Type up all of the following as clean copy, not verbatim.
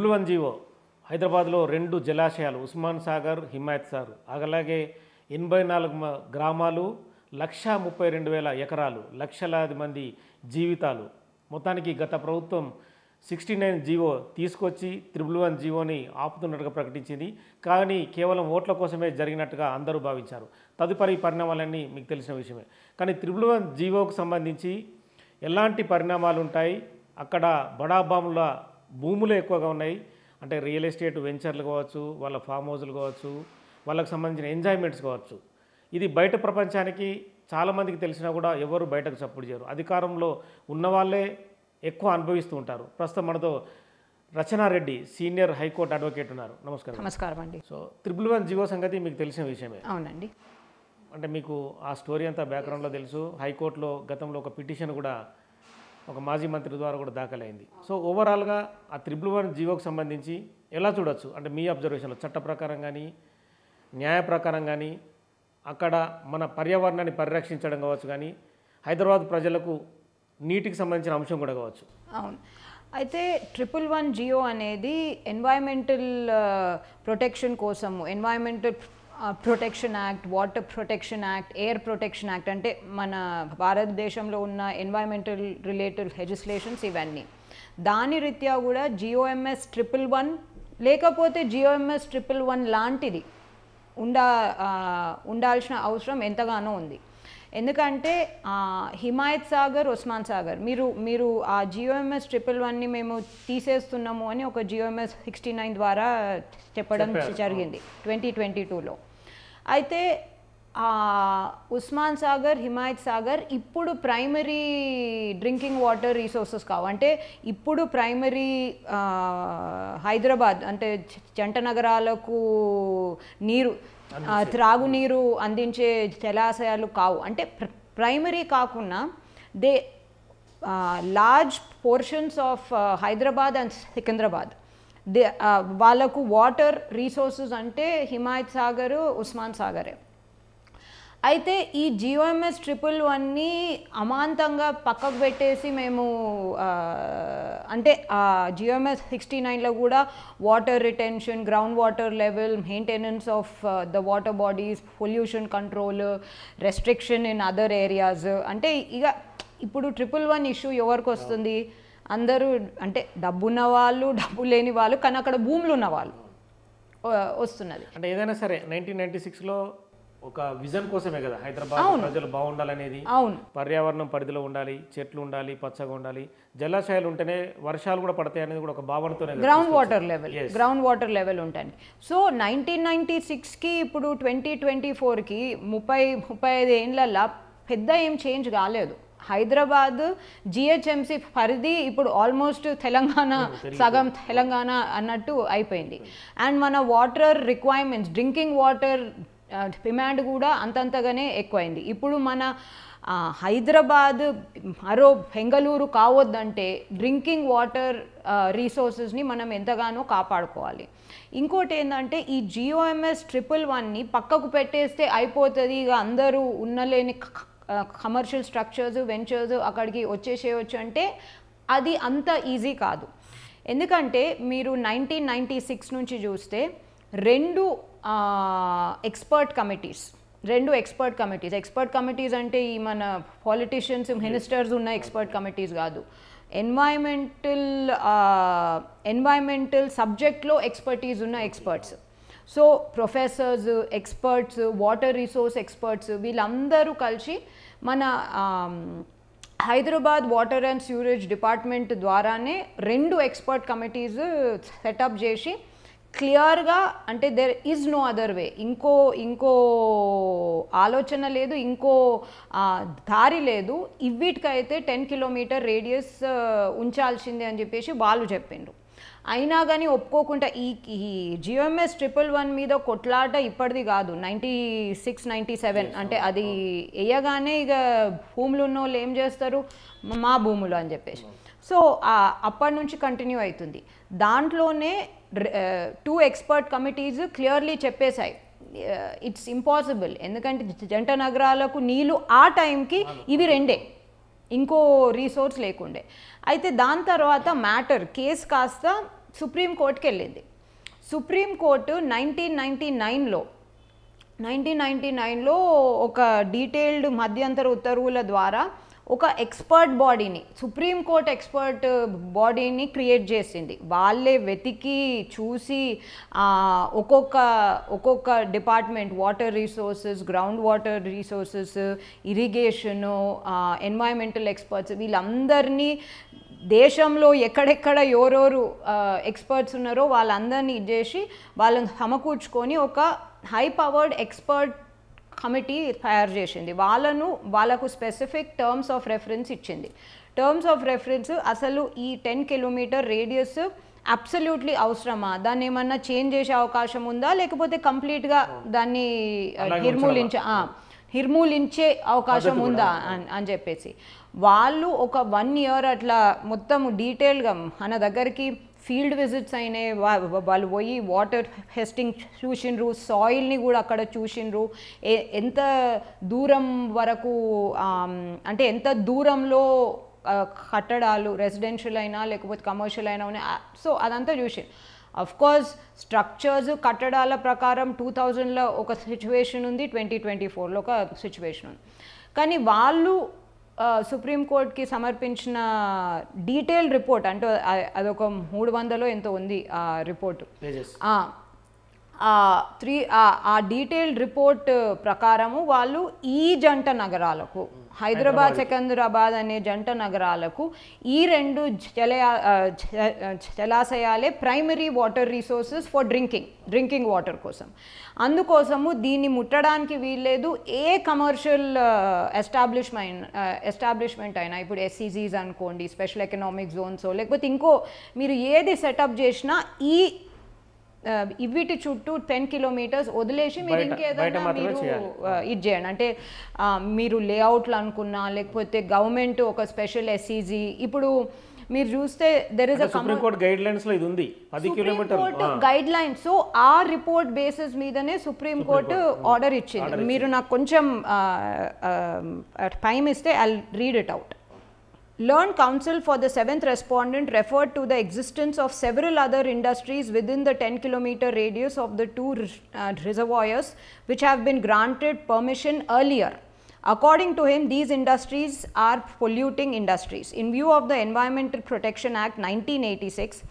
111 GO హైదరాబాద్లో 2 జలాశయాలు ఉస్మాన్ సాగర్, హిమాయత్ సాగర్, అలాగే 84 గ్రామాలు, 132,000 ఎకరాలు, లక్షలాది మంది జీవితాలు. మొత్తానికి గత ప్రభుత్వం 69 జీవో తీసుకొచ్చి 111 జీవోని ఆపుతున్నట్టుగా ప్రకటించింది. కానీ కేవలం ఓట్ల కోసమే జరిగినట్టుగా అందరూ భావించారు. తదుపరి పరిణామాలన్నీ మీకు తెలిసిన విషయమే. కానీ 111 జీవోకు సంబంధించి ఎలాంటి పరిణామాలు ఉంటాయి, అక్కడ బడాబాముల భూములు ఎక్కువగా ఉన్నాయి, అంటే రియల్ ఎస్టేట్ వెంచర్లు కావచ్చు, వాళ్ళ ఫామ్ హౌస్లు కావచ్చు, వాళ్ళకు సంబంధించిన ఎంజాయ్మెంట్స్ కావచ్చు, ఇది బయట ప్రపంచానికి చాలామందికి తెలిసినా కూడా ఎవరు బయటకు చప్పుడు చేయరు. అధికారంలో ఉన్నవాళ్ళే ఎక్కువ అనుభవిస్తూ ఉంటారు. ప్రస్తుతం మనతో రచనారెడ్డి సీనియర్ హైకోర్టు అడ్వకేట్ ఉన్నారు. నమస్కారం. నమస్కారం అండి. సో 111 జీవో సంగతి మీకు తెలిసిన విషయమే. అవునండి. అంటే మీకు ఆ స్టోరీ అంతా బ్యాక్గ్రౌండ్లో తెలుసు. హైకోర్టులో గతంలో ఒక పిటిషన్ కూడా ఒక మాజీ మంత్రి ద్వారా కూడా దాఖలైంది. సో ఓవరాల్గా ఆ 111 జీవోకి సంబంధించి ఎలా చూడొచ్చు, అంటే మీ అబ్జర్వేషన్లో చట్ట ప్రకారం కానీ న్యాయ ప్రకారం కానీ అక్కడ మన పర్యావరణాన్ని పరిరక్షించడం కావచ్చు, కానీ హైదరాబాద్ ప్రజలకు నీటికి సంబంధించిన అంశం కూడా కావచ్చు. అవును. అయితే 111 జియో అనేది ఎన్వైరన్మెంటల్ ప్రొటెక్షన్ కోసము, environmental protection act, water protection act, air protection act, అంటే మన భారతదేశంలో ఉన్న ఎన్వైరన్మెంటల్ రిలేటెడ్ లెజిస్లేషన్స్ ఇవన్నీ. దాని రీత్యా కూడా జియోఎంఎస్ 111 లేకపోతే జియోఎంఎస్ 111 లాంటిది ఉండాల్సిన అవసరం ఎంతగానో ఉంది. ఎందుకంటే హిమాయత్ సాగర్, ఉస్మాన్ సాగర్ మీరు ఆ జియోఎంఎస్ 111ని మేము తీసేస్తున్నాము అని ఒక జియోఎంఎస్ 69 ద్వారా చెప్పడం జరిగింది 2022లో. అయితే ఉస్మాన్ సాగర్, హిమాయత్ సాగర్ ఇప్పుడు ప్రైమరీ డ్రింకింగ్ వాటర్ రీసోర్సెస్ కావు. అంటే ఇప్పుడు ప్రైమరీ హైదరాబాద్ అంటే జంట నగరాలకు త్రాగునీరు అందించే జలాశయాలు కావు. అంటే ప్రైమరీ కాకుండా large portions of Hyderabad and Secunderabad వాళ్ళకు వాటర్ రీసోర్సెస్ అంటే హిమాయత్ సాగర్, ఉస్మాన్ సాగరే. అయితే ఈ జియోఎంఎస్ 111ని అమాంతంగా పక్కకు పెట్టేసి మేము అంటే జియోఎంఎస్ 69లో కూడా water retention, ground water level, maintenance of the water bodies, pollution control, restriction in other areas. అంటే ఇక ఇప్పుడు 111 ఇష్యూ ఎవరికి వస్తుంది? అందరూ అంటే డబ్బున్న వాళ్ళు, డబ్బు లేని వాళ్ళు, కానీ అక్కడ భూములు ఉన్న వాళ్ళు వస్తున్నది. అంటే ఏదైనా సరే 1996లో ఒక విజన్ కోసమే కదా హైదరాబాద్ ప్రజలు బాగుండాలనేది. అవును. పర్యావరణం పరిధిలో ఉండాలి, చెట్లు ఉండాలి, పచ్చగా ఉండాలి, జలాశయాలు ఉంటేనే వర్షాలు కూడా పడతాయి అనేది కూడా ఒక భావనతోనే గ్రౌండ్ వాటర్ లెవెల్ ఉంటాయి. సో 1996కి ఇప్పుడు 2024కి 30-35 ఏళ్ళల్లో పెద్ద ఏం చేంజ్ కాలేదు. హైదరాబాద్ జిహెచ్ఎంసీ పరిధి ఇప్పుడు ఆల్మోస్ట్ తెలంగాణ, సగం తెలంగాణ అన్నట్టు అయిపోయింది. అండ్ మన water requirements, drinking water demand కూడా అంతంతగానే ఎక్కువైంది. ఇప్పుడు మన హైదరాబాద్ మరో బెంగళూరు కావద్దంటే డ్రింకింగ్ వాటర్ రీసోర్సెస్ని మనం ఎంతగానో కాపాడుకోవాలి. ఇంకోటి ఏంటంటే ఈ జియోఎంఎస్ 111ని పక్కకు పెట్టేస్తే అయిపోతుంది, ఇక అందరూ ఉన్నలేని కమర్షియల్ స్ట్రక్చర్స్, వెంచర్స్ అక్కడికి వచ్చేసేయచ్చు అంటే అది అంత ఈజీ కాదు. ఎందుకంటే మీరు 1996 నుంచి చూస్తే రెండు ఎక్స్పర్ట్ కమిటీస్ అంటే ఈ మన పాలిటిషియన్స్, మినిస్టర్స్ ఉన్న ఎక్స్పర్ట్ కమిటీస్ కాదు, ఎన్వైరన్మెంటల్ సబ్జెక్ట్లో ఎక్స్పర్టీస్ ఉన్న experts. So professors, experts, water resource experts వీళ్ళందరూ కలిసి మన Hyderabad water and sewerage department ద్వారానే 2 ఎక్స్పర్ట్ కమిటీస్ సెటప్ చేసి క్లియర్గా, అంటే there is no other way, ఇంకో ఆలోచన లేదు, ఇంకో దారి లేదు, ఇవిటికైతే 10 కిలోమీటర్ రేడియస్ ఉంచాల్సిందే అని చెప్పేసి వాళ్ళు చెప్పిండ్రు. అయినా కానీ ఒప్పుకోకుండా ఈ జియోఎంఎస్ 111 మీద కొట్లాట ఇప్పటిది కాదు, 96-97 అంటే అది వేయగానే ఇక భూములు ఉన్న వాళ్ళు ఏం చేస్తారు, మా భూములు అని చెప్పేసి. సో అప్పటి నుంచి కంటిన్యూ అవుతుంది. దాంట్లోనే 2 ఎక్స్పర్ట్ కమిటీస్ క్లియర్లీ చెప్పేశాయి ఇట్స్ ఇంపాసిబుల్. ఎందుకంటే జంట నగరాలకు నీళ్ళు ఆ టైంకి ఇవి 2, ఇంకో రీసోర్స్ లేకుండే. అయితే దాని తర్వాత కేసు కాస్త సుప్రీంకోర్టుకి వెళ్ళింది. సుప్రీంకోర్టు 1999లో ఒక డీటెయిల్డ్ మధ్యంతర ఉత్తర్వుల ద్వారా ఒక ఎక్స్పర్ట్ బాడీని, సుప్రీంకోర్టు ఎక్స్పర్ట్ బాడీని క్రియేట్ చేసింది. వాళ్ళే వెతికి చూసి ఒక్కొక్క department, water resources, ground water resources, irrigation, environmental experts, వీళ్ళందరినీ దేశంలో ఎక్కడెక్కడ ఎవరెవరు ఎక్స్పర్ట్స్ ఉన్నారో వాళ్ళందరినీ ఇచ్చేసి వాళ్ళని సమకూర్చుకొని ఒక హై పవర్డ్ ఎక్స్పర్ట్ కమిటీ తయారు చేసింది. వాళ్ళకు స్పెసిఫిక్ టర్మ్స్ ఆఫ్ రెఫరెన్స్ ఇచ్చింది. టర్మ్స్ ఆఫ్ రెఫరెన్స్ అసలు ఈ 10 కిలోమీటర్ రేడియస్ అబ్సల్యూట్లీ అవసరమా, దాన్ని ఏమన్నా చేంజ్ చేసే అవకాశం ఉందా, లేకపోతే కంప్లీట్గా దాన్ని నిర్మూలించే అవకాశం ఉందా అని చెప్పేసి వాళ్ళు ఒక 1 year అట్లా మొత్తం డీటెయిల్గా మన దగ్గరికి ఫీల్డ్ విజిట్స్ అయినాయి. వాళ్ళు పోయి వాటర్ టెస్టింగ్ చూసిండ్రు, సాయిల్ని కూడా అక్కడ చూసిండ్రు, ఎంత దూరం వరకు అంటే ఎంత దూరంలో కట్టడాలు రెసిడెన్షియల్ అయినా లేకపోతే కమర్షియల్ అయినా ఉన్నాయి. సో అదంతా చూసి అఫ్ కోర్స్ స్ట్రక్చర్స్ కట్టడాల ప్రకారం 2000లో ఒక సిచ్యువేషన్ ఉంది, 2024లో ఒక సిచ్యువేషన్ ఉంది. కానీ వాళ్ళు సుప్రీంకోర్టుకి సమర్పించిన డీటెయిల్డ్ రిపోర్ట్ అంటే అదొక 300 ఎంతో ఉంది ఆ రిపోర్టు. ఆ డీటెయిల్డ్ రిపోర్ట్ ప్రకారము వాళ్ళు ఈ జంట నగరాలకు, హైదరాబాద్ సికింద్రాబాద్ అనే జంట నగరాలకు ఈ 2 జలాశయాలే primary water resources for drinking water కోసం. అందుకోసము దీన్ని ముట్టడానికి వీల్లేదు. ఏ కమర్షియల్ ఎస్టాబ్లిష్మెంట్ అయినా, ఇప్పుడు ఎస్సీజీస్ అనుకోండి, స్పెషల్ ఎకనామిక్ జోన్స్, లేకపోతే ఇంకో మీరు ఏది సెటప్ చేసినా ఈ వీటి చుట్టూ 10 kilometers వదిలేసి మీరు ఇంకేదైనా మీరు ఇది చేయండి. అంటే మీరు లేఅవుట్లు అనుకున్నా, లేకపోతే గవర్నమెంట్ ఒక స్పెషల్ ఎస్సీజీ, ఇప్పుడు మీరు చూస్తే there is supreme court guide lines లో ఇది ఉంది 10 కిలోమీటర్లు గైడ్ లైన్. సో ఆ రిపోర్ట్ బేసిస్ మీదనే సుప్రీంకోర్టు ఆర్డర్ ఇచ్చింది. మీరు నాకు కొంచెం టైం ఇస్తే I read it out. Learned counsel for the 7th respondent referred to the existence of several other industries within the 10-kilometer radius of the 2 reservoirs which have been granted permission earlier. According to him, these industries are polluting industries. In view of the Environmental Protection Act 1986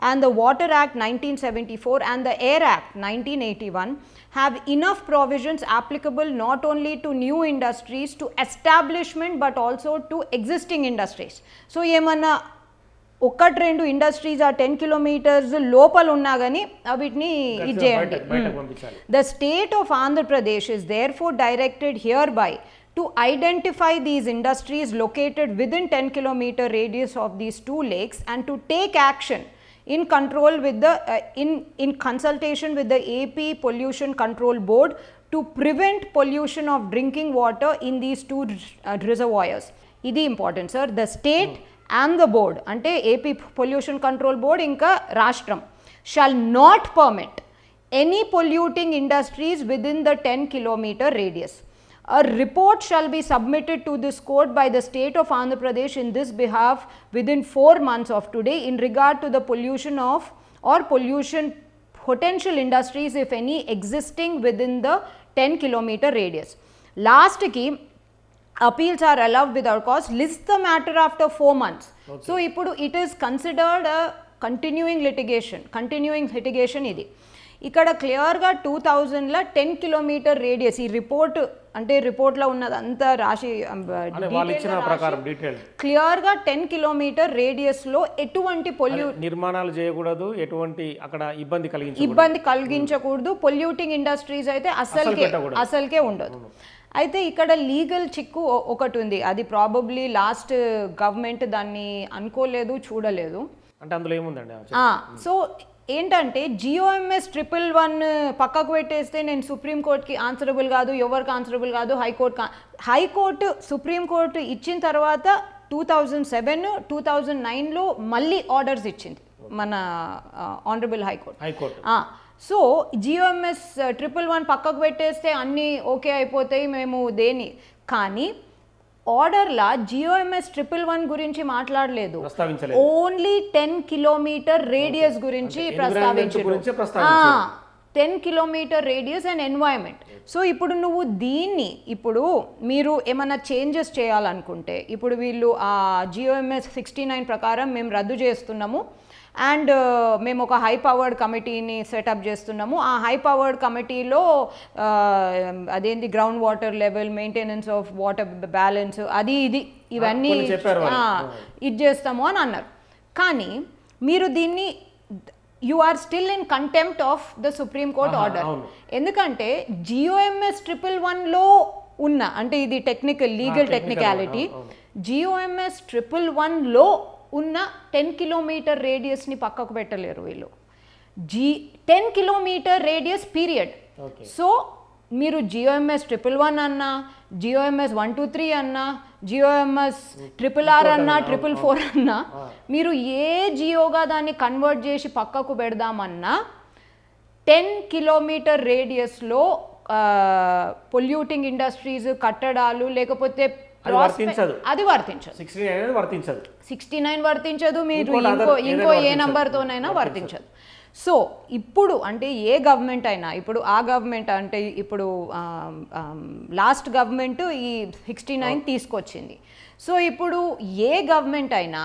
and the Water Act 1974 and the Air Act 1981 have enough provisions applicable not only to new industries, to establishment, but also to existing industries. So ఏమన్నా 1-2 industries ఆ 10 kilometers లోపల ఉన్నా కానీ వీటిని ఇది చేయండి. The state of Andhra Pradesh is therefore directed hereby to identify these industries located within 10-kilometer radius of these 2 lakes and to take action in control with the in consultation with the AP Pollution Control Board to prevent pollution of drinking water in these 2 reservoirs. Idi important sir. The state and the board ante AP Pollution Control Board inka Rashtram shall not permit any polluting industries within the 10-kilometer radius. A report shall be submitted to this court by the state of Andhra Pradesh in this behalf within 4 months of today in regard to the pollution of or pollution potential industries, if any, existing within the 10-kilometer radius. Last ki appeals are allowed without cause. List the matter after 4 months. Okay. So ipudu it is considered a continuing litigation idi. ఇక్కడ క్లియర్గా 2000లో 10-kilometer radius ఈ report అంటే రిపోర్ట్లో ఉన్నదంతా రాసి క్లియర్గా 10-kilometer రేడియస్లో ఎటువంటి నిర్మాణాలు చేయకూడదు, ఎటువంటి అక్కడ ఇబ్బంది కలిగించకూడదు. పొల్యూటింగ్ ఇండస్ట్రీస్ అయితే అసలుకే ఉండదు. అయితే ఇక్కడ లీగల్ చిక్కు ఒకటి ఉంది, అది ప్రాబబ్లీ లాస్ట్ గవర్నమెంట్ దాన్ని అనుకోలేదు, చూడలేదు. అంటే అందులో ఏముందండి? సో ఏంటంటే GOMS 111 పక్కకు పెట్టేస్తే నేను సుప్రీంకోర్టుకి ఆన్సరబుల్ కాదు, ఎవరికి ఆన్సరబుల్ కాదు, హైకోర్టు సుప్రీంకోర్టు ఇచ్చిన తర్వాత 2007, 2009లో మళ్ళీ ఆర్డర్స్ ఇచ్చింది మన ఆనరబుల్ హైకోర్టు. సో GOMS 111 పక్కకు పెట్టేస్తే అన్నీ ఓకే అయిపోతాయి, మేము దేని కానీ ఆర్డర్లా GOMS 111 గురించి మాట్లాడలేదు, ప్రస్తావించలేదు. ఓన్లీ 10 కిలోమీటర్ రేడియస్ గురించి ప్రస్తావించారు. 10 kilometre radius and environment. So ఇప్పుడు నువ్వు దీన్ని ఇప్పుడు మీరు ఏమైనా చేంజెస్ చేయాలనుకుంటే, ఇప్పుడు వీళ్ళు ఆ GOMS 69 ప్రకారం మేము రద్దు చేస్తున్నాము అండ్ మేము ఒక హై పవర్డ్ కమిటీని సెటప్ చేస్తున్నాము. ఆ హై పవర్డ్ కమిటీలో అదేంటి ground water level, maintenance of water balance, అది ఇది ఇవన్నీ ఇది చేస్తాము అని అన్నారు. కానీ మీరు దీన్ని you are still in contempt of the supreme court order. ఎందుకంటే GOMS 111లో ఉన్న, అంటే ఇది టెక్నికల్ లీగల్ టెక్నికాలిటీ, GOMS 111లో ఉన్న 10 కిలోమీటర్ రేడియస్ని పక్కకు పెట్టలేరు వీళ్ళు. 10 కిలోమీటర్ రేడియస్ పీరియడ్. సో మీరు GOMS 111 అన్నా, GOMS 123 అన్నా, GOMS RRR అన్నా, 444 అన్నా, మీరు ఏ జియోగా దాన్ని కన్వర్ట్ చేసి పక్కకు పెడదామన్నా 10 కిలోమీటర్ రేడియస్లో పొల్యూటింగ్ ఇండస్ట్రీస్, కట్టడాలు, లేకపోతే అది వర్తించదు. 69 వర్తించదు, మీరు ఇంకో ఏ నంబర్తోనైనా వర్తించదు. సో ఇప్పుడు అంటే ఏ గవర్నమెంట్ అయినా, ఇప్పుడు ఆ గవర్నమెంట్ అంటే ఇప్పుడు లాస్ట్ గవర్నమెంట్ ఈ 69 తీసుకొచ్చింది. సో ఇప్పుడు ఏ గవర్నమెంట్ అయినా,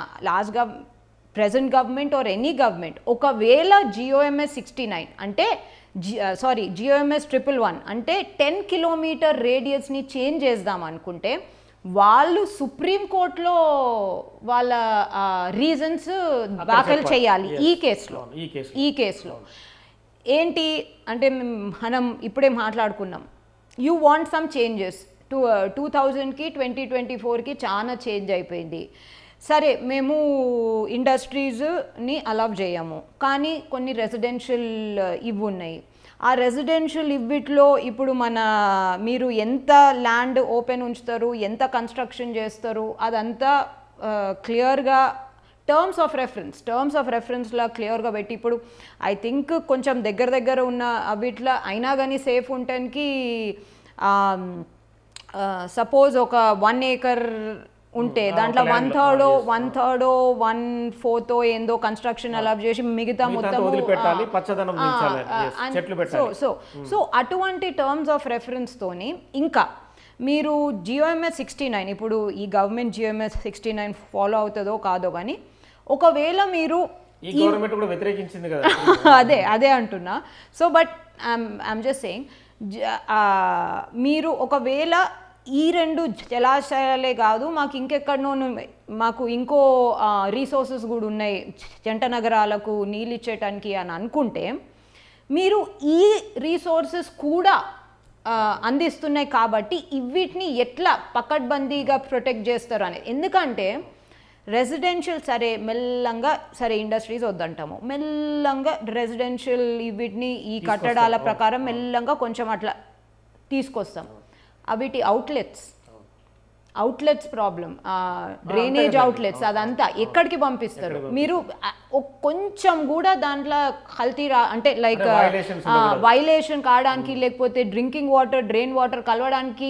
present government or any government, ఒకవేళ GOMS 69 అంటే GOMS 111 అంటే 10 కిలోమీటర్ రేడియస్ని చేంజ్ చేద్దాం అనుకుంటే వాళ్ళు సుప్రీంకోర్టులో వాళ్ళ రీజన్స్ దాఖలు చేయాలి. ఈ కేసులో ఏంటి అంటే మనం ఇప్పుడే మాట్లాడుకున్నాం, యూ వాంట్ సమ్ చేంజెస్. 2000కి 2024కి చాలా చేంజ్ అయిపోయింది. సరే మేము ఇండస్ట్రీస్ని అలౌ చేయము, కానీ కొన్ని రెసిడెన్షియల్ ఇవి ఉన్నాయి. ఆ రెసిడెన్షియల్ ఇవిట్లో ఇప్పుడు మీరు ఎంత ల్యాండ్ ఓపెన్ ఉంచుతారు, ఎంత కన్స్ట్రక్షన్ చేస్తారు, అదంతా క్లియర్గా టర్మ్స్ ఆఫ్ రెఫరెన్స్లో క్లియర్గా పెట్టి, ఇప్పుడు ఐ థింక్ కొంచెం దగ్గర ఉన్న అవిట్లో అయినా కానీ సేఫ్ ఉండటానికి సపోజ్ ఒక 1 acre ఉంటే దాంట్లో 1/3 1/4 ఏందో కన్స్ట్రక్షన్ అలా చేసి మిగతా మొత్తం సో అటువంటి టర్మ్స్ ఆఫ్ రెఫరెన్స్ తోని ఇంకా మీరు GOMS 69 ఇప్పుడు ఈ గవర్నమెంట్ GOMS 69 ఫాలో అవుతుందో కాదో కానీ ఒకవేళ మీరు వ్యతిరేకించింది కదా, అదే అంటున్నా. So but I'm just saying, మీరు ఒకవేళ ఈ 2 జలాశయాలే కాదు, మాకు ఇంకెక్కడనో మాకు ఇంకో రీసోర్సెస్ కూడా ఉన్నాయి జంట నగరాలకు నీళ్ళు ఇచ్చేయటానికి అని అనుకుంటే, మీరు ఈ రీసోర్సెస్ కూడా అందిస్తున్నాయి కాబట్టి వీటిని ఎట్లా పకడ్బందీగా ప్రొటెక్ట్ చేస్తారు అనేది. ఎందుకంటే రెసిడెన్షియల్ మెల్లంగా ఇండస్ట్రీస్ వద్దంటాము, మెల్లంగా రెసిడెన్షియల్ వీటిని ఈ కట్టడాల ప్రకారం మెల్లంగా కొంచెం అట్లా తీసుకొస్తాం. వీటి అవుట్లెట్స్ ప్రాబ్లం, డ్రైనేజ్ అవుట్లెట్స్, అదంతా ఎక్కడికి పంపిస్తారు? మీరు కొంచెం కూడా దాంట్లో కల్తీ అంటే లైక్ వైలేషన్ కావడానికి, లేకపోతే డ్రింకింగ్ వాటర్, డ్రైన్ వాటర్ కలవడానికి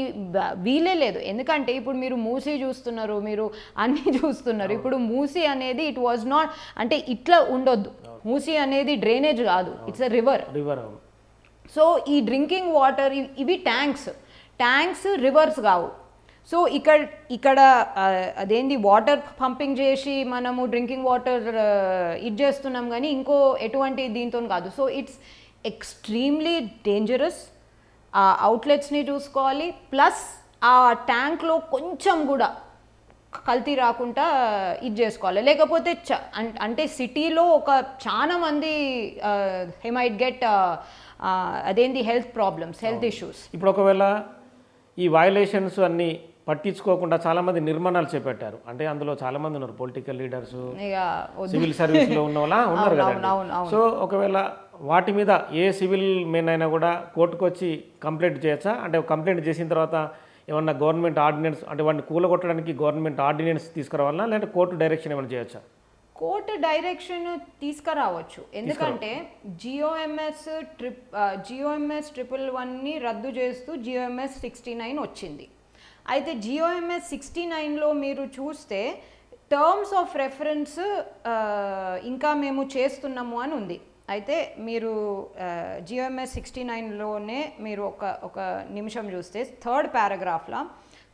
వీలే లేదు. ఎందుకంటే ఇప్పుడు మీరు మూసీ చూస్తున్నారు, మీరు అన్నీ చూస్తున్నారు. ఇప్పుడు మూసీ అనేది ఇట్ వాజ్ నాట్ అంటే ఇట్లా ఉండొద్దు. మూసీ అనేది డ్రైనేజ్ కాదు, ఇట్స్ ఎ రివర్. సో ఈ డ్రింకింగ్ వాటర్ ఇవి ట్యాంక్స్ రివర్స్ కావు. సో ఇక్కడ అదేంది వాటర్ పంపింగ్ చేసి మనము డ్రింకింగ్ వాటర్ ఇది చేస్తున్నాం కానీ ఇంకో ఎటువంటి దీంతో కాదు. So it's extremely dangerous. ఆ అవుట్లెట్స్ని చూసుకోవాలి, ప్లస్ ఆ ట్యాంక్లో కొంచెం కూడా కల్తీ రాకుండా ఇది చేసుకోవాలి. లేకపోతే అంటే సిటీలో చాలా మంది మైట్ గెట్ అదేంటి హెల్త్ ప్రాబ్లమ్స్, హెల్త్ ఇష్యూస్. ఇప్పుడు ఒకవేళ ఈ వయలేషన్స్ అన్నీ పట్టించుకోకుండా చాలామంది నిర్మాణాలు చేపట్టారు, అంటే అందులో చాలామంది ఉన్నారు పొలిటికల్ లీడర్స్, సివిల్ సర్వీస్లో ఉన్న వాళ్ళ ఉన్నారు కదా. సో ఒకవేళ వాటి మీద ఏ సివిల్ మెన్ అయినా కూడా కోర్టుకు వచ్చి కంప్లైంట్ చేయొచ్చా? అంటే కంప్లైంట్ చేసిన తర్వాత ఏమన్నా గవర్నమెంట్ ఆర్డినెన్స్, అంటే వాడిని కూలగొట్టడానికి గవర్నమెంట్ ఆర్డినెన్స్ తీసుకురావాలన్నా, లేదంటే కోర్టు డైరెక్షన్ ఏమైనా చేయొచ్చా? కోర్టు డైరెక్షన్ తీసుకురావచ్చు. ఎందుకంటే GOMS 111ని రద్దు చేస్తూ GOMS 69 వచ్చింది. అయితే GOMS 69లో మీరు చూస్తే టర్మ్స్ ఆఫ్ రెఫరెన్స్ ఇంకా మేము చేస్తున్నాము అని ఉంది. అయితే మీరు GOMS 69లోనే మీరు ఒక నిమిషం చూస్తే third పారాగ్రాఫ్లో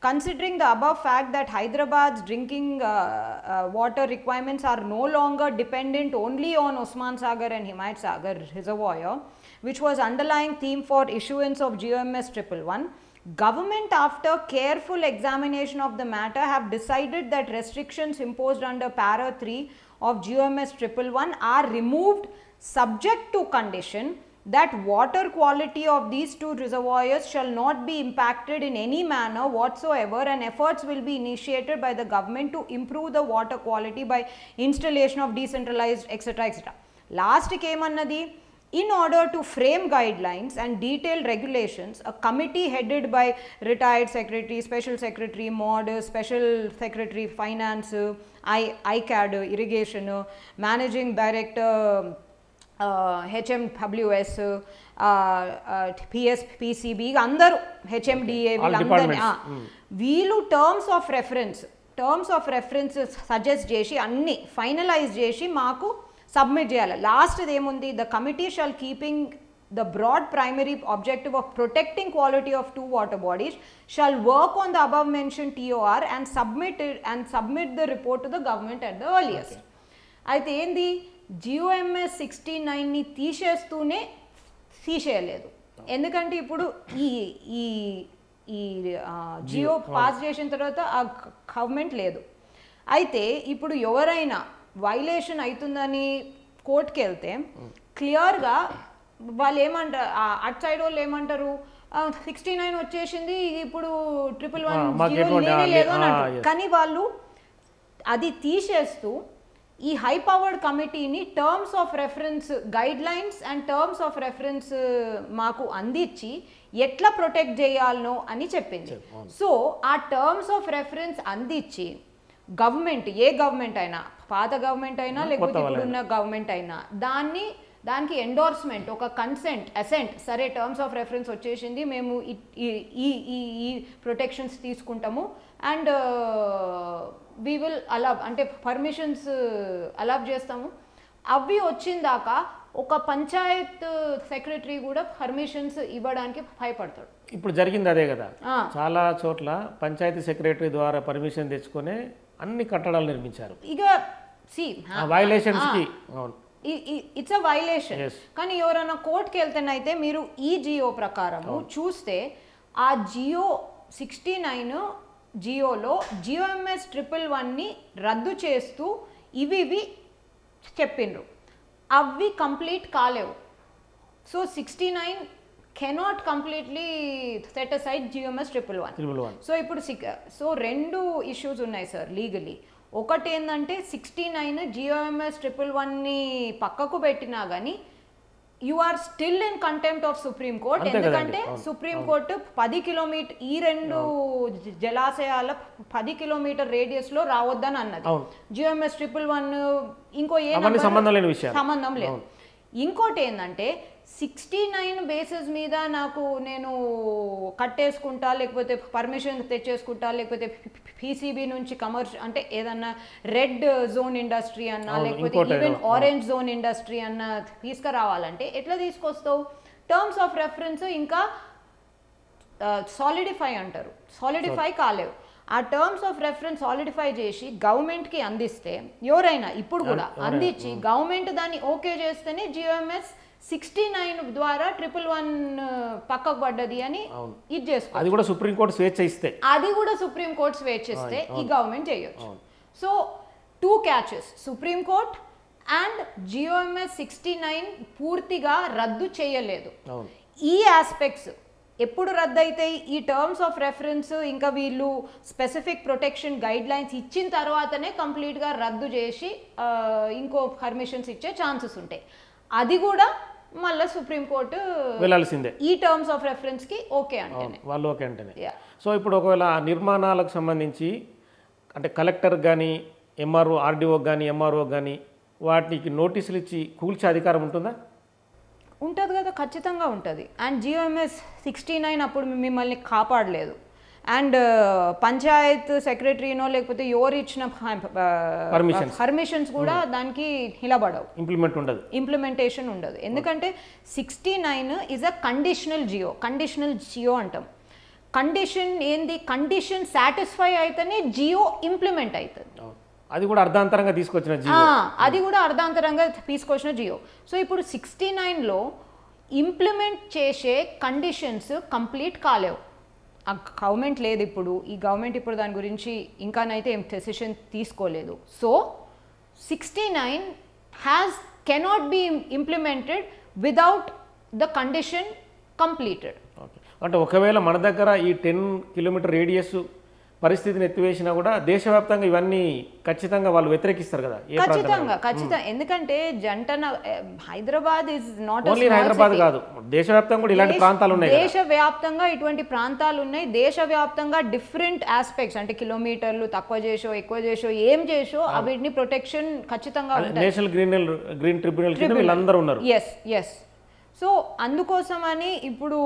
considering the above fact that Hyderabad's drinking water requirements are no longer dependent only on Usman Sagar and Himayat Sagar reservoir, which was underlying theme for issuance of GOMS 111, government after careful examination of the matter have decided that restrictions imposed under para 3 of GOMS 111 are removed subject to condition that water quality of these two reservoirs shall not be impacted in any manner whatsoever, and efforts will be initiated by the government to improve the water quality by installation of decentralized etc etc. Last came annadi, in order to frame guidelines and detailed regulations, a committee headed by retired secretary, special secretary MOD, special secretary finance, ICAD irrigation, managing director HMWS, PSPCB అందరూ HMDA వీళ్ళు terms of reference suggest చేసి అన్ని finalise చేసి మాకు submit చేయాలి. లాస్ట్ది ఏముంది, the committee shall keeping the broad primary objective of protecting quality of two water bodies shall work on the above mentioned TOR and submit the report to the government at the earliest. అయితే ఏంది, GOMS 69ని తీసేయలేదు. ఎందుకంటే ఇప్పుడు ఈ Jio pass చేసిన తర్వాత ఆ government లేదు. అయితే ఇప్పుడు ఎవరైనా వైలేషన్ అవుతుందని కోర్టుకి వెళ్తే క్లియర్గా వాళ్ళు ఏమంటారు, అటు సైడ్ వాళ్ళు ఏమంటారు, 69 వచ్చేసింది ఇప్పుడు 111 లేదు అని అంటారు. కానీ వాళ్ళు అది తీసేస్తూ ఈ హై పవర్డ్ కమిటీని terms of reference guide lines and terms of reference మాకు అందించి ఎట్లా ప్రొటెక్ట్ చేయాలనో అని చెప్పింది. సో ఆ టర్మ్స్ ఆఫ్ రెఫరెన్స్ అందించి గవర్నమెంట్, ఏ గవర్నమెంట్ అయినా, పాత గవర్నమెంట్ అయినా లేకపోతే ఇప్పుడున్న గవర్నమెంట్ అయినా, దానికి ఎండోర్స్మెంట్, ఒక కన్సెంట్, అసెంట్, సరే టర్మ్స్ ఆఫ్ రెఫరెన్స్ వచ్చేసింది, మేము ఈ ప్రొటెక్షన్స్ తీసుకుంటాము అండ్ వీ విల్ అలవ్ అంటే పర్మిషన్స్ అలవ్ చేస్తాము. అవి వచ్చిన దాకా ఒక పంచాయత్ సెక్రటరీ కూడా పర్మిషన్స్ ఇవ్వడానికి భయపడతాడు. ఇప్పుడు జరిగింది అదే కదా, చాలా చోట్ల పంచాయతీ సెక్రటరీ ద్వారా పర్మిషన్ తెచ్చుకొని అన్ని కట్టడాలు నిర్మించారు. ఇక ఇట్స్ అ వైలేషన్. కానీ ఎవరైనా కోర్టుకి వెళ్తేనైతే మీరు ఈ జియో ప్రకారము చూస్తే ఆ జియో 69 జియోలో GOMS 111ని రద్దు చేస్తూ ఇవి చెప్పిండ్రు, అవి కంప్లీట్ కాలేవు. So 69 cannot completely set aside GOMS 111. So ఇప్పుడు రెండు ఇష్యూస్ ఉన్నాయి సార్ లీగలీ. ఒకటి ఏంటంటే 69 GOMS 111ని పక్కకు పెట్టినా కానీ you are still in contempt of supreme court. ఎందుకంటే సుప్రీం కోర్టు 10 కిలోమీటర్ ఈ రెండు జలాశయాల 10 కిలోమీటర్ రేడియస్ లో రావద్దని అన్నది. GOMS 111 ఇంకో ఏ సంబంధం లేదు. ఇంకోటి ఏంటంటే 69 బేసిస్ మీద నేను కట్టేసుకుంటా, లేకపోతే పర్మిషన్ తెచ్చేసుకుంటా, లేకపోతే PCB నుంచి కమర్షియల్ అంటే ఏదన్నా రెడ్ జోన్ ఇండస్ట్రీ అన్నా లేకపోతే ఈవెన్ ఆరెంజ్ జోన్ ఇండస్ట్రీ అన్నా తీసుకురావాలంటే ఎట్లా తీసుకొస్తావు? టర్మ్స్ ఆఫ్ రెఫరెన్స్ ఇంకా సాలిడిఫై అంటారు, సాలిడిఫై కాలేవు. ఆ టర్మ్స్ ఆఫ్ రెఫరెన్స్ సాలిడిఫై చేసి గవర్నమెంట్కి అందిస్తే, ఎవరైనా ఇప్పుడు కూడా అందించి గవర్నమెంట్ దాన్ని ఓకే చేస్తేనే GOMS 69 ద్వారా 111 పక్కకు పడ్డది అని ఇది చేసుకో. అది కూడా సుప్రీంకోర్టు స్వేచ్ఛ ఇస్తే ఈ గవర్నమెంట్ చేయొచ్చు. So 2 catches, Supreme Court and GOMS 69 పూర్తిగా రద్దు చేయలేదు. ఈ ఆస్పెక్ట్స్ ఎప్పుడు రద్దు అవుతాయి? ఈ టర్మ్స్ ఆఫ్ రెఫరెన్స్ ఇంకా వీళ్ళు స్పెసిఫిక్ ప్రొటెక్షన్ గైడ్ లైన్స్ ఇచ్చిన తర్వాతనే కంప్లీట్గా రద్దు చేసి ఇంకో పర్మిషన్స్ ఇచ్చే ఛాన్సెస్ ఉంటాయి. అది కూడా మళ్ళీ సుప్రీంకోర్టు వెళ్ళాల్సిందే ఈ టర్మ్స్ ఆఫ్ రెఫరెన్స్కి ఓకే అంటేనే, వాళ్ళు ఓకే అంటేనే. సో ఇప్పుడు ఒకవేళ నిర్మాణాలకు సంబంధించి అంటే కలెక్టర్ కానీ MRO RDO కానీ MRO కానీ వాటికి నోటీసులు ఇచ్చి కూల్చే అధికారం ఉంటుందా? ఉంటుంది కదా, ఖచ్చితంగా ఉంటుంది. అండ్ GOMS 69 అప్పుడు మిమ్మల్ని కాపాడలేదు. అండ్ పంచాయత్ సెక్రటరీనో లేకపోతే ఎవరు ఇచ్చిన పర్మిషన్స్ కూడా దానికి నిలబడవు, ఇంప్లిమెంటేషన్ ఉండదు. ఎందుకంటే 69 ఈజ్ అ కండిషనల్ జియో అంటాం. కండిషన్ ఏంది, కండిషన్ సాటిస్ఫై అయితేనే జియో ఇంప్లిమెంట్ అవుతుంది. అది కూడా అర్ధాంతరంగా తీసుకొచ్చిన జియో. సో ఇప్పుడు 69లో ఇంప్లిమెంట్ చేసే కండిషన్స్ కంప్లీట్ కాలేవు. ఆ గవర్నమెంట్ లేదు ఇప్పుడు, ఈ గవర్నమెంట్ ఇప్పుడు దాని గురించి ఇంకానైతే ఏం డెసిషన్ తీసుకోలేదు. So 69 cannot be implemented without the condition completed. అంటే ఒకవేళ మన దగ్గర ఈ 10 కిలోమీటర్ రేడియస్ పరిస్థితిని ఎత్తివేసినా కూడా దేశవ్యాప్తంగా ఇవన్నీ ఖచ్చితంగా వాళ్ళు వ్యతిరేకిస్తారు కదా. ఖచ్చితంగా. ఎందుకంటే Hyderabad is not only Hyderabad కాదు, దేశవ్యాప్తంగా కూడా ఇలాంటి ప్రాంతాలు ఉన్నాయి. దేశవ్యాప్తంగా ఇటువంటి ప్రాంతాలు ఉన్నాయి. దేశవ్యాప్తంగా డిఫరెంట్ ఆస్పెక్ట్స్, అంటే కిలోమీటర్లు తక్కువ చేసో ఎక్కువ చేసో ఏం చేసో వీటిని ప్రొటెక్షన్ ఖచ్చితంగా నేషనల్ గ్రీన్ ట్రిబ్యునల్ కింద వీళ్ళందరూ ఉన్నారు. ఎస్. సో అందుకోసమని ఇప్పుడు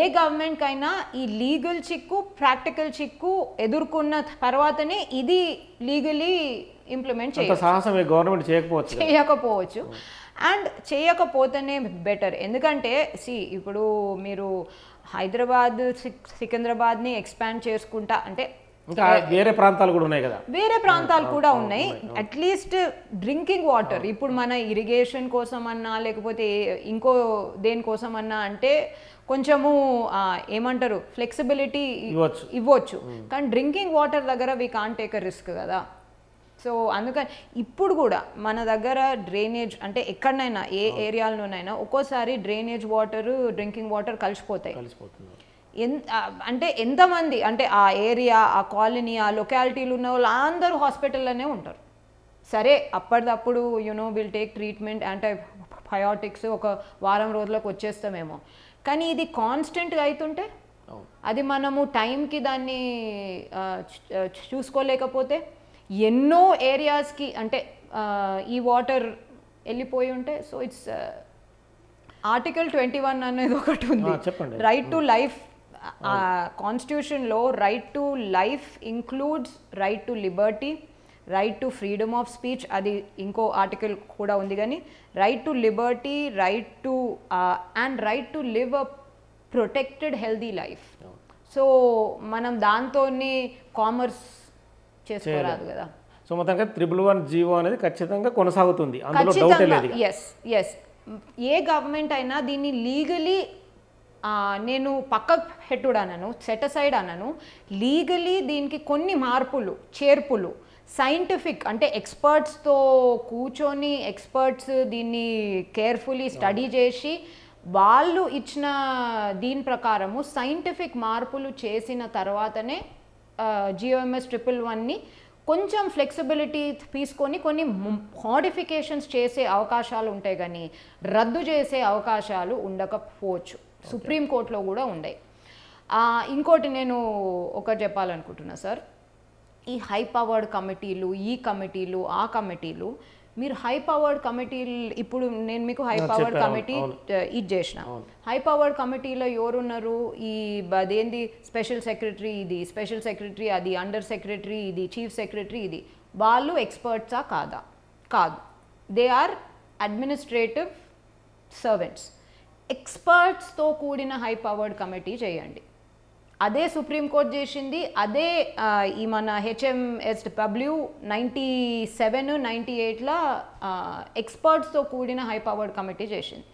ఏ గవర్నమెంట్కైనా ఈ లీగల్ చిక్కు ప్రాక్టికల్ చిక్కు ఎదుర్కొన్న తర్వాతనే ఇది లీగలీ ఇంప్లిమెంట్ గవర్నమెంట్ చేయకపోవచ్చు. అండ్ చేయకపోతేనే బెటర్. ఎందుకంటే ఇప్పుడు మీరు హైదరాబాద్ సికింద్రాబాద్ని ఎక్స్పాండ్ చేసుకుంటా అంటే ఇంకా వేరే ప్రాంతాలు కూడా ఉన్నాయి కదా, వేరే ప్రాంతాలు కూడా ఉన్నాయి. అట్లీస్ట్ డ్రింకింగ్ వాటర్ ఇప్పుడు మన ఇరిగేషన్ కోసం అన్నా లేకపోతే ఇంకో దేనికోసం అన్నా అంటే కొంచెము ఏమంటారు ఫ్లెక్సిబిలిటీ ఇవ్వచ్చు. కానీ డ్రింకింగ్ వాటర్ దగ్గర we can't take a risk కదా. సో అందుకని ఇప్పుడు కూడా మన దగ్గర డ్రైనేజ్ అంటే ఎక్కడనైనా ఏ ఏరియాలోనైనా ఒక్కోసారి డ్రైనేజ్ వాటర్ డ్రింకింగ్ వాటర్ కలిసిపోతాయి. అంటే ఎంతమంది అంటే ఆ ఏరియా ఆ కాలనీ ఆ లొకాలిటీలు ఉన్న వాళ్ళు అందరూ హాస్పిటల్లోనే ఉంటారు. సరే అప్పటిదప్పుడు విల్ టేక్ ట్రీట్మెంట్ యాంటీబయాటిక్స్ ఒక వారం రోజులకు వచ్చేస్తామేమో, కానీ ఇది కాన్స్టెంట్గా అవుతుంటే అది మనము టైంకి దాన్ని చూసుకోలేకపోతే ఎన్నో ఏరియాస్కి అంటే ఈ వాటర్ వెళ్ళిపోయి ఉంటే. సో ఇట్స్ ఆర్టికల్ 21 అనేది ఒకటి ఉంది, రైట్ టు లైఫ్. కాన్స్టిట్యూషన్లో right to life includes right to liberty, right to freedom of speech, అది ఇంకో ఆర్టికల్ కూడా ఉంది. కానీ right to liberty, right to and right to live a protected healthy life. So మనం దాంతో కామర్స్ చేసుకోరాదు కదా. So మొత్తంగా 111 జీవో అనేది ఖచ్చితంగా కొనసాగుతుంది, అందులో డౌట్ లేదు. ఎస్ ఏ గవర్నమెంట్ అయినా దీన్ని లీగలీ నేను పక్కకు పెట్టుడనను, సెట్ అసైడ్ అనను. లీగలీ దీనికి కొన్ని మార్పులు చేర్పులు సైంటిఫిక్ అంటే ఎక్స్పర్ట్స్తో కూర్చొని ఎక్స్పర్ట్స్ దీన్ని కేర్ఫుల్లీ స్టడీ చేసి వాళ్ళు ఇచ్చిన దీని ప్రకారము సైంటిఫిక్ మార్పులు చేసిన తర్వాతనే GOMS 111ని కొంచెం ఫ్లెక్సిబిలిటీ తీసుకొని కొన్ని మోడిఫికేషన్స్ చేసే అవకాశాలు ఉంటాయి, కానీ రద్దు చేసే అవకాశాలు ఉండకపోవచ్చు. సుప్రీంకోర్టులో కూడా ఉన్నాయి. ఇంకోటి నేను ఒకటి చెప్పాలనుకుంటున్నా సార్, ఈ హై పవర్డ్ కమిటీలు ఈ కమిటీలు ఆ కమిటీలు మీరు హై పవర్డ్ కమిటీలు ఇప్పుడు నేను మీకు హై పవర్డ్ కమిటీ ఇది చేసిన. హై పవర్డ్ కమిటీలో ఎవరున్నారు, ఈ అదేంది స్పెషల్ సెక్రటరీ ఇది, స్పెషల్ సెక్రటరీ అది, అండర్ సెక్రటరీ ఇది, చీఫ్ సెక్రటరీ ఇది. వాళ్ళు ఎక్స్పర్ట్సా కాదు. They are administrative servants. ఎక్స్పర్ట్స్తో కూడిన హై పవర్డ్ కమిటీ చేయండి. అదే సుప్రీంకోర్టు చేసింది, అదే ఈ మన HMSW 97-98ల ఎక్స్పర్ట్స్తో కూడిన హై పవర్డ్ కమిటీ చేసింది.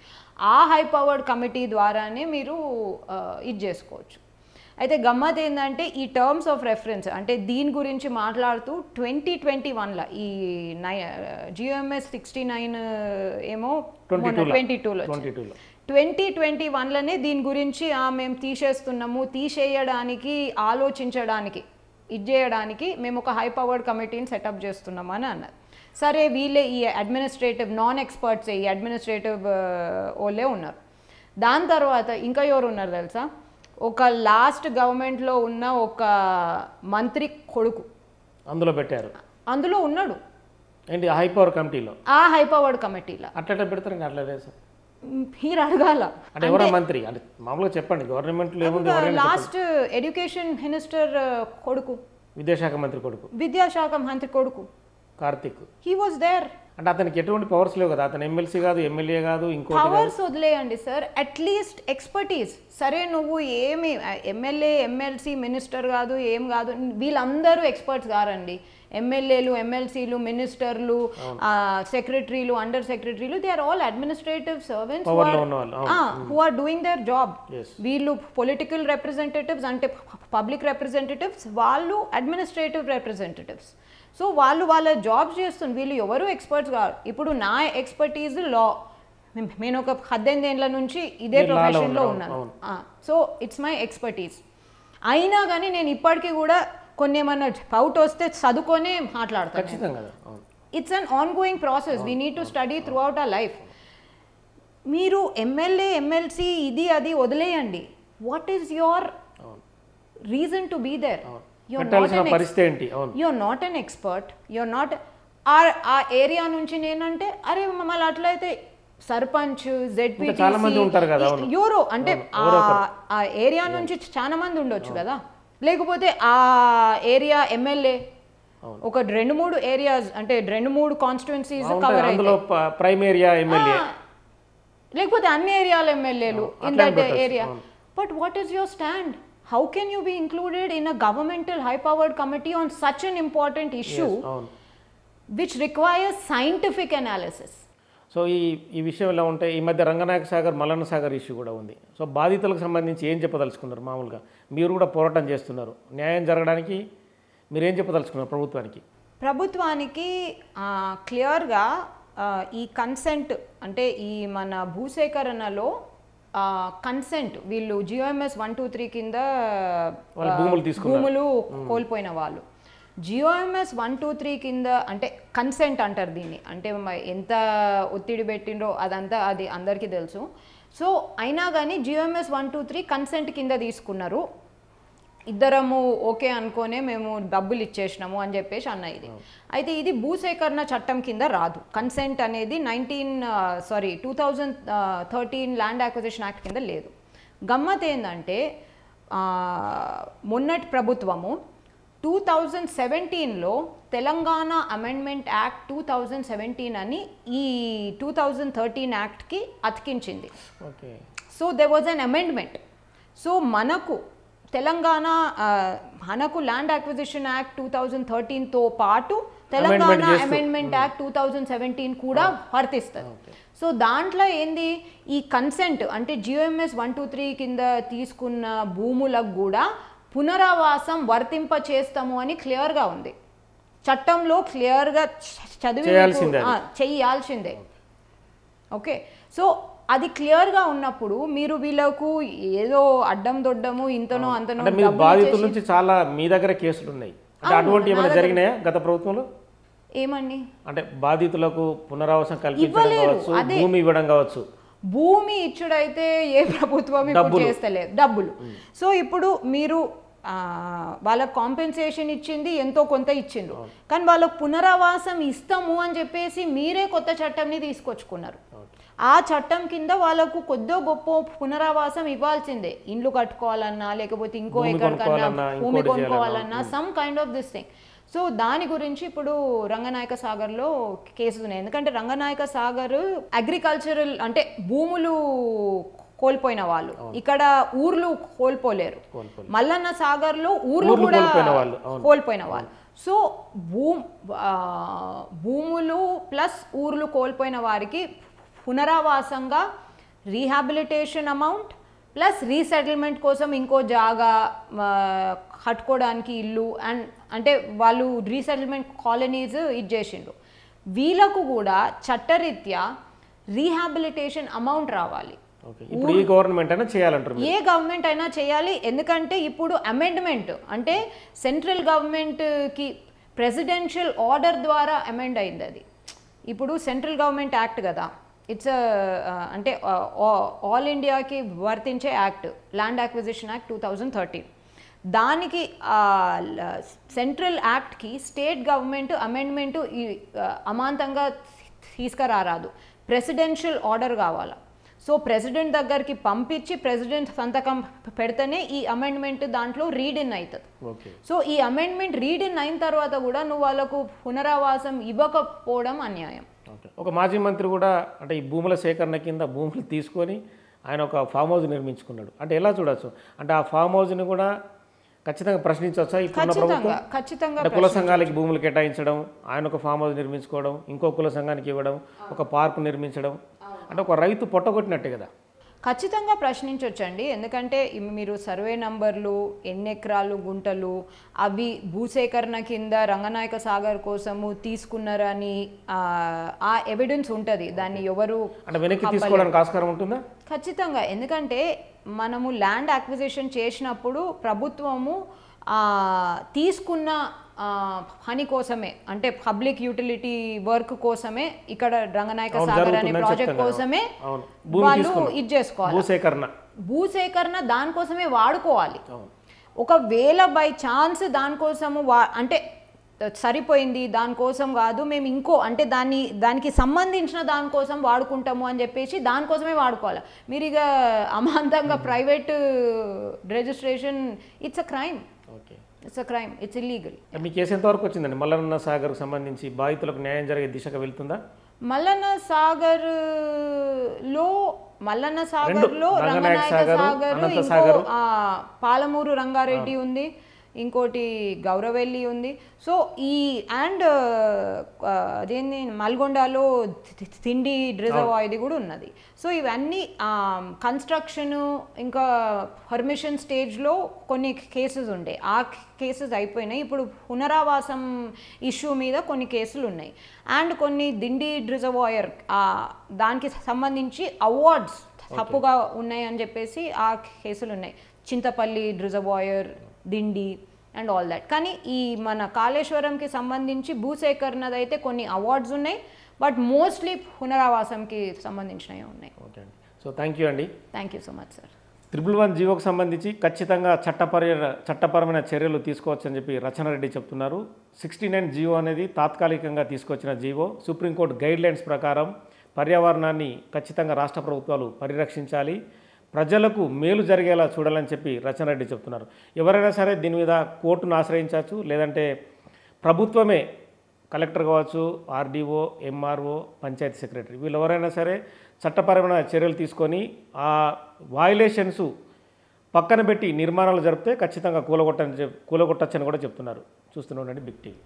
ఆ హై పవర్డ్ కమిటీ ద్వారానే మీరు ఇది చేసుకోవచ్చు. అయితే గమ్మత్ ఏంటంటే ఈ టర్మ్స్ ఆఫ్ రెఫరెన్స్ అంటే దీని గురించి మాట్లాడుతూ 2021లో ఈ GOMS 69 ఏమో 2022లో 2021లోనే దీని గురించి మేము తీసేస్తున్నాము, తీసేయడానికి ఆలోచించడానికి ఇది చేయడానికి మేము ఒక హై పవర్డ్ కమిటీని సెటప్ చేస్తున్నాము అని అన్నారు. సరే వీళ్ళే ఈ అడ్మినిస్ట్రేటివ్ నాన్ ఎక్స్పర్ట్స్ ఈ అడ్మినిస్ట్రేటివ్ వాళ్ళే ఉన్నారు. దాని తర్వాత ఇంకా ఎవరు ఉన్నారు తెలుసా, ఒక లాస్ట్ గవర్నమెంట్లో ఉన్న ఒక మంత్రి కొడుకు అందులో పెట్టారు, అందులో ఉన్నాడు ఏంటి హై పవర్ కమిటీలో. ఆ హై పవర్డ్ కమిటీలో అట్లా పెడతారు. అట్లా మీరు అడగాల. అంటే ఎవరా మంత్రి అంటే మామూలుగా చెప్పండి, గవర్నమెంట్లో ఏముంది? లాస్ట్ ఎడ్యుకేషన్ మినిస్టర్ కొడుకు, విద్యాశాఖ మంత్రి కొడుకు, విద్యాశాఖ మంత్రి కొడుకు కార్తిక్. He was there. అంటే అతనికి ఎటువంటి పవర్స్ లేవు కదా, అతను ఎమ్మెల్సీ కాదు, ఎమ్మెల్యే కాదు, ఇంకోటి కాదు. పవర్స్ వదిలేయండి సార్, అట్లీస్ట్ ఎక్స్పర్టీస్. సరే నువ్వు ఏమి ఎమ్మెల్యే, ఎమ్మెల్సీ, మినిస్టర్ కాదు, ఏం కాదు, వీళ్ళందరూ ఎక్స్పర్ట్స్ కారండి. ఎమ్మెల్యేలు, ఎమ్మెల్సీలు, మినిస్టర్లు, సెక్రటరీలు, అండర్ సెక్రటరీలు, they are all administrative servants who are doing their job. వీళ్ళు పొలిటికల్ రిప్రజెంటేటివ్స్ అంటే పబ్లిక్ రిప్రజెంటేటివ్స్, వాళ్ళు అడ్మినిస్ట్రేటివ్ రిప్రజెంటేటివ్స్. సో వాళ్ళు వాళ్ళ జాబ్ చేస్తుంది, వీళ్ళు ఎవరు ఎక్స్పర్ట్స్ కాదు. ఇప్పుడు నా ఎక్స్పర్టీజ్ లా. నేను ఒక 18 ఏళ్ళ నుంచి ఇదే ప్రొఫెషన్లో ఉన్నాను. So it's my expertise. అయినా కానీ నేను ఇప్పటికీ కూడా కొన్ని ఏమన్నా డౌట్ వస్తే చదువుకొనే మాట్లాడతాను. It's an ongoing process, we need to study throughout our life. మీరు ఎమ్మెల్యే, ఎమ్మెల్సీ ఇది అది వదిలేయండి. What is your reason to be there? you're not an expert, you're not ఆ ఏరియా నుంచి. నేనంటే అరే మమ్మల్ని అట్లయితే సర్పంచ్, జెడ్పీటీసీ ఎవరో అంటే ఆ ఏరియా నుంచి చాలా మంది ఉండొచ్చు కదా. లేకపోతే ఆ ఏరియా ఎమ్మెల్యే ఒక 2-3 ఏరియాస్ అంటే 2-3 కాన్స్టిట్యుయెన్సీస్ కవర్ అయితే, ప్రైమ్ ఏరియా ఎమ్మెల్యే, లేకపోతే అన్ని ఏరియాల ఎమ్మెల్యేలు in that area. But what is your stand? How can you be included in a governmental high-powered committee on such an important issue which requires scientific analysis? So ఈ విషయం ఎలా ఉంటే ఈ మధ్య Ranganayaka Sagar, Mallanna Sagar issue కూడా ఉంది. సో బాధితులకు సంబంధించి ఏం చెప్పదలుచుకున్నారు? మామూలుగా మీరు కూడా పోరాటం చేస్తున్నారు, న్యాయం జరగడానికి మీరు ఏం చెప్పదలుచుకున్నారు ప్రభుత్వానికి? ప్రభుత్వానికి క్లియర్గా ఈ కన్సెంట్ అంటే ఈ మన భూసేకరణలో కన్సెంట్, వీళ్ళు GOMS 1, 2, 3 కింద భూములు కోల్పోయిన వాళ్ళు GOMS 1, 2, 3 కింద అంటే కన్సెంట్ అంటారు దీన్ని. అంటే ఎంత ఒత్తిడి పెట్టిండ్రో అదంతా అది అందరికీ తెలుసు. సో అయినా కానీ GOMS 1, 2, 3 కన్సెంట్ కింద తీసుకున్నారు. ఇద్దరము ఓకే అనుకోనే మేము డబ్బులు ఇచ్చేసినాము అని చెప్పేసి అన్న. ఇది అయితే ఇది భూసేకరణ చట్టం కింద రాదు. కన్సెంట్ అనేది 2013 ల్యాండ్ అక్విజిషన్ యాక్ట్ కింద లేదు. గమ్మత్ ఏంటంటే మొన్నటి ప్రభుత్వము 2017లో తెలంగాణ అమెండ్మెంట్ యాక్ట్ 2017 అని ఈ 2013 యాక్ట్కి అతికించింది. So there was an amendment. So మనకు ల్యాండ్ అక్విజిషన్ యాక్ట్ 2013తో పాటు తెలంగాణ అమెండ్మెంట్ యాక్ట్ 2017 కూడా వర్తిస్తుంది. సో దాంట్లో ఏంది, ఈ కన్సెంట్ అంటే GOMS 1, 2, 3 కింద తీసుకున్న భూములకు కూడా పునరావాసం వర్తింప చేస్తాము అని క్లియర్గా ఉంది చట్టంలో. క్లియర్గా చదివి చేయాల్సిందే. ఓకే, సో అది క్లియర్గా ఉన్నప్పుడు మీరు వీళ్ళకు ఏదో అడ్డం దొడ్డము ఇంతనో అంతనో. బాధితుల నుంచి చాలా మీ దగ్గర కేసులు ఉన్నాయి, అటువంటి ఏమైనా జరిగినాయా గత ప్రభుత్వంలో? ఏమండి అంటే బాధితులకు పునరావాసం కల్పించడం కావచ్చు, భూమి ఇవ్వడం కావచ్చు. భూమి ఇచ్చుడైతే ఏ ప్రభుత్వం ఇప్పుడు చేస్తలేదు, డబ్బులు. సో ఇప్పుడు మీరు వాళ్ళకు కాంపెన్సేషన్ ఇచ్చింది, ఎంతో కొంత ఇచ్చిండ్రు, కానీ వాళ్ళకు పునరావాసం ఇస్తాము అని చెప్పేసి మీరే కొత్త చట్టంని తీసుకొచ్చుకున్నారు. ఆ చట్టం కింద వాళ్ళకు కొద్దో గొప్ప పునరావాసం ఇవ్వాల్సిందే. ఇండ్లు కట్టుకోవాలన్నా, లేకపోతే ఇంకో ఎక్కడికన్నా భూమి కొనుక్కోవాలన్నా, some kind of this thing. So దాని గురించి ఇప్పుడు రంగనాయక సాగర్లో కేసులు ఉన్నాయి. ఎందుకంటే రంగనాయక సాగర్ అగ్రికల్చరల్ అంటే భూములు కోల్పోయిన వాళ్ళు, ఇక్కడ ఊర్లు కోల్పోలేరు. మల్లన్న సాగర్లో ఊర్లు కూడా కోల్పోయిన వాళ్ళు. సో భూములు ప్లస్ ఊర్లు కోల్పోయిన వారికి పునరావాసంగా రీహాబిలిటేషన్ అమౌంట్ ప్లస్ రీసెటిల్మెంట్ కోసం ఇంకో జాగా కట్టుకోవడానికి ఇల్లు అండ్ అంటే వాళ్ళు రీసెటిల్మెంట్ కాలనీస్ ఇది చేసిండ్రు. వీళ్ళకు కూడా చట్టరీత్యా రీహాబిలిటేషన్ అమౌంట్ రావాలి. ఇప్పుడు ఈ గవర్నమెంట్ అయినా చేయాలంటారు? ఏ గవర్నమెంట్ అయినా చేయాలి. ఎందుకంటే ఇప్పుడు అమెండ్మెంట్ అంటే సెంట్రల్ గవర్నమెంట్కి ప్రెసిడెన్షియల్ ఆర్డర్ ద్వారా అమెండ్ అయింది. అది ఇప్పుడు సెంట్రల్ గవర్నమెంట్ యాక్ట్ కదా, ఇట్స్ అంటే ఆల్ ఇండియాకి వర్తించే యాక్ట్, ల్యాండ్ అక్విజిషన్ యాక్ట్ 2013. దానికి సెంట్రల్ యాక్ట్కి స్టేట్ గవర్నమెంట్ అమెండ్మెంటు అమాంతంగా తీసుకురారాదు, ప్రెసిడెన్షియల్ ఆర్డర్ కావాలి. సో ప్రెసిడెంట్ దగ్గరికి పంపించి ప్రెసిడెంట్ సంతకం పెడితేనే ఈ అమెండ్మెంట్ దాంట్లో రీడ్ ఇన్ అవుతుంది. ఓకే. సో ఈ అమెండ్మెంట్ రీడ్ ఇన్ అయిన తర్వాత కూడా నువ్వు వాళ్ళకు పునరావాసం ఇవ్వకపోవడం అన్యాయం. ఓకే. ఒక మాజీ మంత్రి కూడా అంటే ఈ భూముల సేకరణ కింద భూములు తీసుకొని ఆయన ఒక ఫామ్ హౌస్ నిర్మించుకున్నాడు. అంటే ఎలా చూడొచ్చు? అంటే ఆ ఫామ్ హౌస్ని కూడా ఖచ్చితంగా ప్రశ్నించవచ్చా ఇప్పుడున్న ప్రభుత్వం? ఖచ్చితంగా అంటే కుల సంఘాలకి భూములు కేటాయించడం, ఆయన ఒక ఫామ్ హౌస్ నిర్మించుకోవడం, ఇంకో కుల సంఘానికి ఇవ్వడం, ఒక పార్కు నిర్మించడం, అంటే ఒక రైతు పొట్టగొట్టినట్టే కదా. ఖచ్చితంగా ప్రశ్నించవచ్చండి. ఎందుకంటే మీరు సర్వే నంబర్లు, ఎన్ని ఎకరాలు, గుంటలు అవి భూసేకరణ కింద రంగనాయక సాగర్ కోసము తీసుకున్నారని ఆ ఎవిడెన్స్ ఉంటుంది. దాన్ని ఎవరు అంటే వెనక్కి తీసుకోవడానికి ఆస్కారం ఉంటుందా? ఖచ్చితంగా. ఎందుకంటే మనము ల్యాండ్ అక్విజిషన్ చేసినప్పుడు ప్రభుత్వము తీసుకున్న పని కోసమే, అంటే పబ్లిక్ యూటిలిటీ వర్క్ కోసమే, ఇక్కడ రంగనాయక సాగర్ అనే ప్రాజెక్ట్ కోసమే వాళ్ళు ఇది చేసుకోవాలి. భూసేకరణ దానికోసమే వాడుకోవాలి. ఒకవేళ బై ఛాన్స్ దానికోసము అంటే సరిపోయింది, దానికోసం కాదు మేము ఇంకో అంటే దానికి సంబంధించిన దానికోసం వాడుకుంటాము అని చెప్పేసి దానికోసమే వాడుకోవాలి. మీరు ఇక అమాంతంగా private registration, it's a crime. Okay, it's a crime, it's illegal. Me case ఎంతవరకు వచ్చిందండి? మల్లన్న సాగర్కు సంబంధించి బాధితులకు న్యాయం జరిగే దిశగా వెళ్తుందా? మల్లన్న సాగర్లో రంగనాయక సాగర్, పాలమూరు రంగారెడ్డి ఉంది, ఇంకోటి గౌరవెల్లి ఉంది. సో ఈ అండ్ అదేంటి నల్గొండలో తిండి రిజర్వాయర్ ఇది కూడా ఉన్నది. సో ఇవన్నీ కన్స్ట్రక్షను ఇంకా పర్మిషన్ స్టేజ్లో కొన్ని కేసెస్ ఉండే, ఆ కేసెస్ అయిపోయినాయి. ఇప్పుడు పునరావాసం ఇష్యూ మీద కొన్ని కేసులు ఉన్నాయి. అండ్ కొన్ని దిండి రిజర్వాయర్ దానికి సంబంధించి అవార్డ్స్ తప్పుగా ఉన్నాయి అని చెప్పేసి ఆ కేసులు ఉన్నాయి. Chintapalli reservoir, Dindi and all that. కానీ ఈ మన కాళేశ్వరంకి సంబంధించి భూసేకరణది అయితే కొన్ని అవార్డ్స్ ఉన్నాయి, బట్ మోస్ట్లీ పునరావాసంకి సంబంధించినవి ఉన్నాయి. ఓకే అండి. సో థ్యాంక్ యూ అండి. Thank you so much sir. 111 జీవోకు సంబంధించి ఖచ్చితంగా చట్టపరమైన చర్యలు తీసుకోవచ్చని చెప్పి రచనారెడ్డి చెప్తున్నారు. 69 జీవో అనేది తాత్కాలికంగా తీసుకొచ్చిన జీవో. సుప్రీంకోర్టు గైడ్లైన్స్ ప్రకారం పర్యావరణాన్ని ఖచ్చితంగా రాష్ట్ర ప్రభుత్వాలు పరిరక్షించాలి, ప్రజలకు మేలు జరిగేలా చూడాలని చెప్పి రచనారెడ్డి చెప్తున్నారు. ఎవరైనా సరే దీని మీద కోర్టును ఆశ్రయించవచ్చు, లేదంటే ప్రభుత్వమే కలెక్టర్ కావచ్చు, ఆర్డీఓ, ఎంఆర్ఓ, పంచాయతీ సెక్రటరీ వీళ్ళు ఎవరైనా సరే చట్టపరమైన చర్యలు తీసుకొని ఆ వయలేషన్స్ పక్కన పెట్టి నిర్మాణాలు జరిపితే ఖచ్చితంగా కూలగొట్టచ్చని కూడా చెప్తున్నారు. చూస్తూనే ఉండండి బిగ్ టీవీ.